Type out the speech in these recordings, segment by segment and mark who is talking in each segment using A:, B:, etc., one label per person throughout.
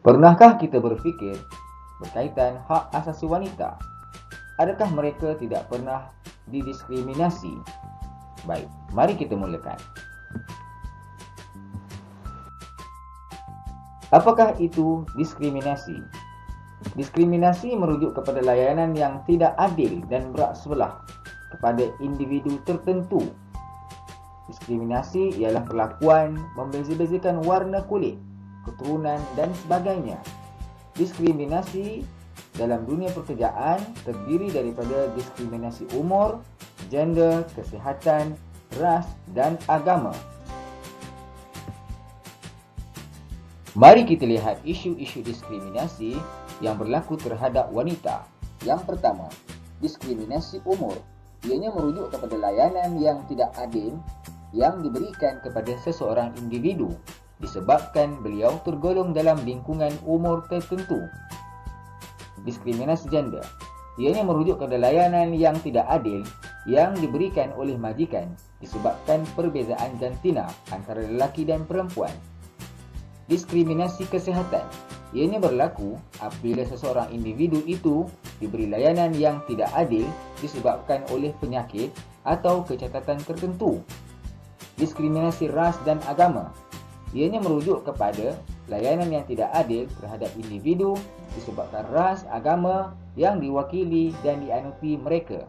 A: Pernahkah kita berfikir berkaitan hak asasi wanita? Adakah mereka tidak pernah didiskriminasi? Baik, mari kita mulakan. Apakah itu diskriminasi? Diskriminasi merujuk kepada layanan yang tidak adil dan berat sebelah kepada individu tertentu. Diskriminasi ialah perlakuan membeza-bezakan warna kulit, keturunan dan sebagainya. Diskriminasi dalam dunia pekerjaan terdiri daripada diskriminasi umur, gender, kesihatan, ras dan agama. Mari kita lihat isu-isu diskriminasi yang berlaku terhadap wanita. Yang pertama, diskriminasi umur. Ianya merujuk kepada layanan yang tidak adil yang diberikan kepada seseorang individu disebabkan beliau tergolong dalam lingkungan umur tertentu. Diskriminasi gender. Ianya merujuk kepada layanan yang tidak adil yang diberikan oleh majikan disebabkan perbezaan jantina antara lelaki dan perempuan. Diskriminasi kesihatan. Ianya berlaku apabila seseorang individu itu diberi layanan yang tidak adil disebabkan oleh penyakit atau kecacatan tertentu. Diskriminasi ras dan agama. Ianya merujuk kepada layanan yang tidak adil terhadap individu disebabkan ras, agama yang diwakili dan dianuti mereka.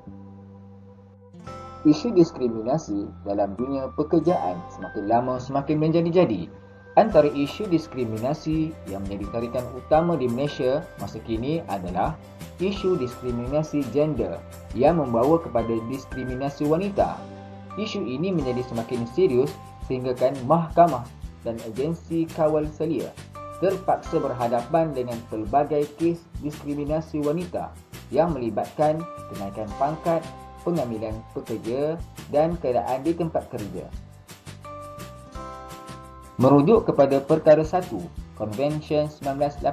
A: Isu diskriminasi dalam dunia pekerjaan semakin lama semakin menjadi-jadi. Antara isu diskriminasi yang menjadi tarikan utama di Malaysia masa kini adalah isu diskriminasi gender yang membawa kepada diskriminasi wanita. Isu ini menjadi semakin serius sehinggakan mahkamah dan agensi kawal selia terpaksa berhadapan dengan pelbagai kes diskriminasi wanita yang melibatkan kenaikan pangkat, pengambilan pekerja dan keadaan di tempat kerja. Merujuk kepada Perkara 1 Konvensyen 1980,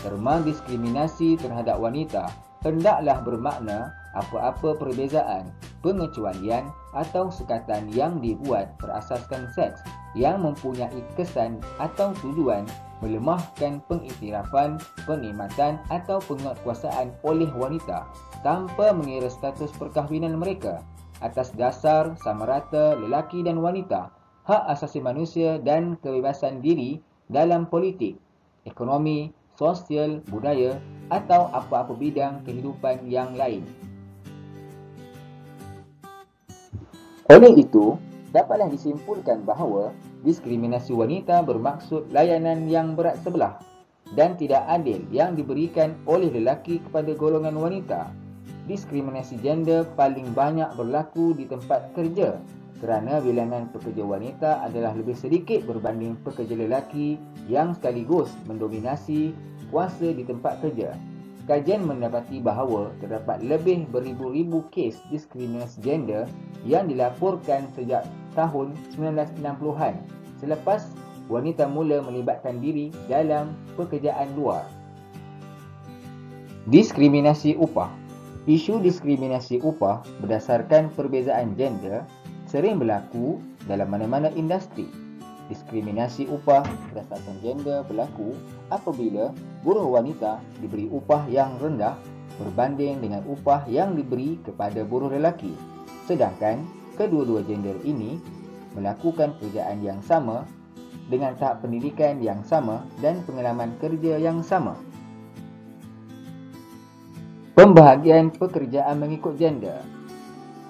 A: terma diskriminasi terhadap wanita hendaklah bermakna apa-apa perbezaan, pengecualian atau sukatan yang dibuat berasaskan seks yang mempunyai kesan atau tujuan melemahkan pengiktirafan, penikmatan atau penguatkuasaan oleh wanita tanpa mengira status perkahwinan mereka atas dasar sama rata lelaki dan wanita, hak asasi manusia dan kebebasan diri dalam politik, ekonomi, sosial, budaya atau apa-apa bidang kehidupan yang lain. Oleh itu, dapatlah disimpulkan bahawa diskriminasi wanita bermaksud layanan yang berat sebelah dan tidak adil yang diberikan oleh lelaki kepada golongan wanita. Diskriminasi gender paling banyak berlaku di tempat kerja kerana bilangan pekerja wanita adalah lebih sedikit berbanding pekerja lelaki yang sekaligus mendominasi kuasa di tempat kerja. Kajian mendapati bahawa terdapat lebih beribu-ribu kes diskriminasi gender yang dilaporkan sejak tahun 1960-an selepas wanita mula melibatkan diri dalam pekerjaan luar. Diskriminasi upah. Isu diskriminasi upah berdasarkan perbezaan gender sering berlaku dalam mana-mana industri. Diskriminasi upah berdasarkan gender berlaku apabila buruh wanita diberi upah yang rendah berbanding dengan upah yang diberi kepada buruh lelaki, sedangkan kedua-dua gender ini melakukan pekerjaan yang sama dengan tahap pendidikan yang sama dan pengalaman kerja yang sama. Pembahagian pekerjaan mengikut gender.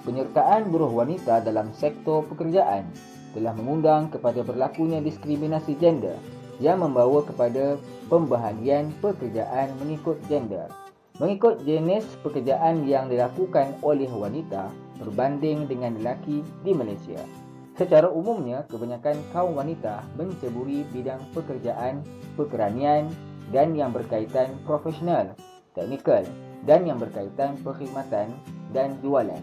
A: Penyertaan buruh wanita dalam sektor pekerjaan telah mengundang kepada berlakunya diskriminasi gender yang membawa kepada pembahagian pekerjaan mengikut gender. Mengikut jenis pekerjaan yang dilakukan oleh wanita berbanding dengan lelaki di Malaysia. Secara umumnya, kebanyakan kaum wanita menceburi bidang pekerjaan, pekeranian dan yang berkaitan profesional, teknikal dan yang berkaitan perkhidmatan dan jualan.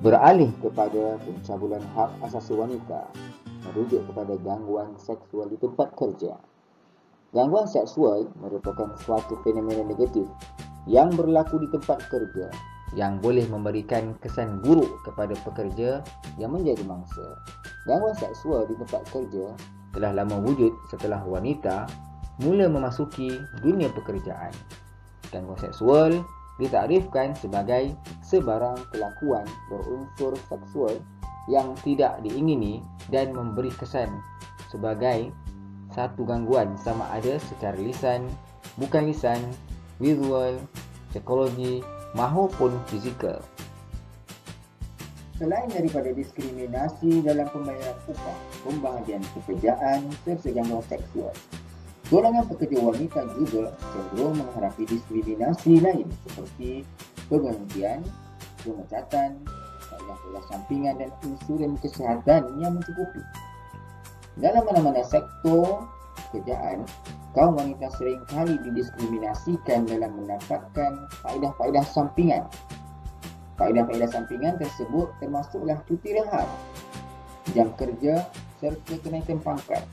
A: Beralih kepada pencabulan hak asasi wanita, merujuk kepada gangguan seksual di tempat kerja. Gangguan seksual merupakan suatu fenomena negatif yang berlaku di tempat kerja yang boleh memberikan kesan buruk kepada pekerja yang menjadi mangsa. Gangguan seksual di tempat kerja telah lama wujud setelah wanita mula memasuki dunia pekerjaan. Gangguan seksual ditakrifkan sebagai sebarang kelakuan berunsur seksual yang tidak diingini dan memberi kesan sebagai satu gangguan sama ada secara lisan, bukan lisan, visual, psikologi maupun fizikal. Selain daripada diskriminasi dalam pembayaran upah, pembahagian pekerjaan serta gangguan seksual, golongan pekerja wanita juga cenderung menghadapi diskriminasi lain seperti penghentian, pemecatan, faedah sampingan dan insurans kesihatan yang mencukupi. Dalam mana-mana sektor pekerjaan, kaum wanita seringkali didiskriminasikan dalam mendapatkan faedah-faedah sampingan. Faedah-faedah sampingan tersebut termasuklah cuti rehat, jam kerja serta kenaikan pangkat.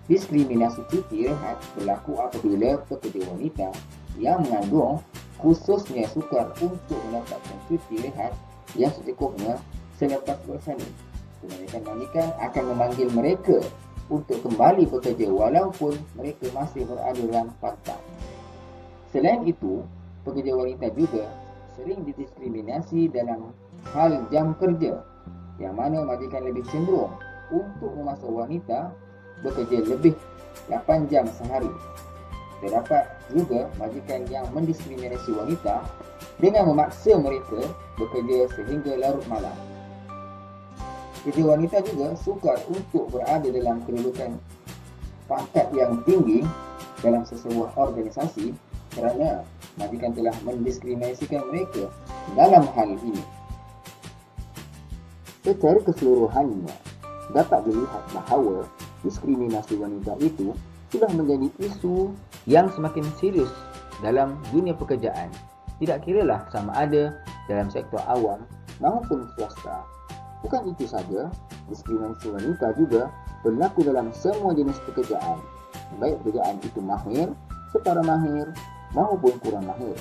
A: Diskriminasi cuti rehat berlaku apabila pekerja wanita yang mengandung khususnya sukar untuk mendapatkan cuti rehat yang secukupnya selepas bersalin. Kebanyakan majikan akan memanggil mereka untuk kembali bekerja walaupun mereka masih berada dalam pangkat. Selain itu, pekerja wanita juga sering didiskriminasi dalam hal jam kerja, yang mana majikan lebih cenderung untuk memaksa wanita bekerja lebih 8 jam sehari. Terdapat juga majikan yang mendiskriminasi wanita dengan memaksa mereka bekerja sehingga larut malam. Pekerja wanita juga sukar untuk berada dalam kedudukan pangkat yang tinggi dalam sesebuah organisasi kerana majikan telah mendiskriminasikan mereka dalam hal ini. Secara keseluruhannya, dapat dilihat bahawa diskriminasi wanita itu sudah menjadi isu yang semakin serius dalam dunia pekerjaan. Tidak kiralah sama ada dalam sektor awam maupun swasta. Bukan itu saja, diskriminasi wanita juga berlaku dalam semua jenis pekerjaan, baik pekerjaan itu mahir, setara mahir maupun kurang mahir.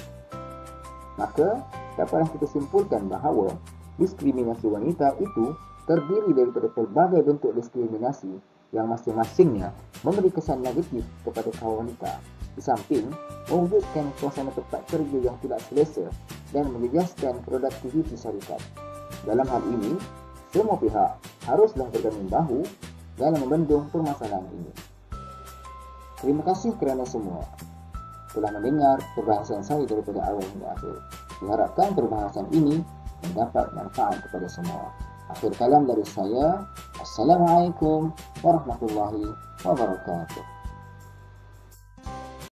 A: Maka, dapatlah kita simpulkan bahawa diskriminasi wanita itu terdiri daripada pelbagai bentuk diskriminasi yang masing-masingnya memberi kesan negatif kepada kaum wanita, di samping mewujudkan suasana tempat kerja yang tidak selesa dan menjejaskan produktiviti syarikat. Dalam hal ini, semua pihak haruslah berganding bahu dalam membendung permasalahan ini. Terima kasih kerana semua telah mendengar perbahasan saya daripada awal hingga akhir. Diharapkan perbahasan ini mendapat manfaat kepada semua. Akhir kalam dari saya, Assalamualaikum warahmatullahi wabarakatuh.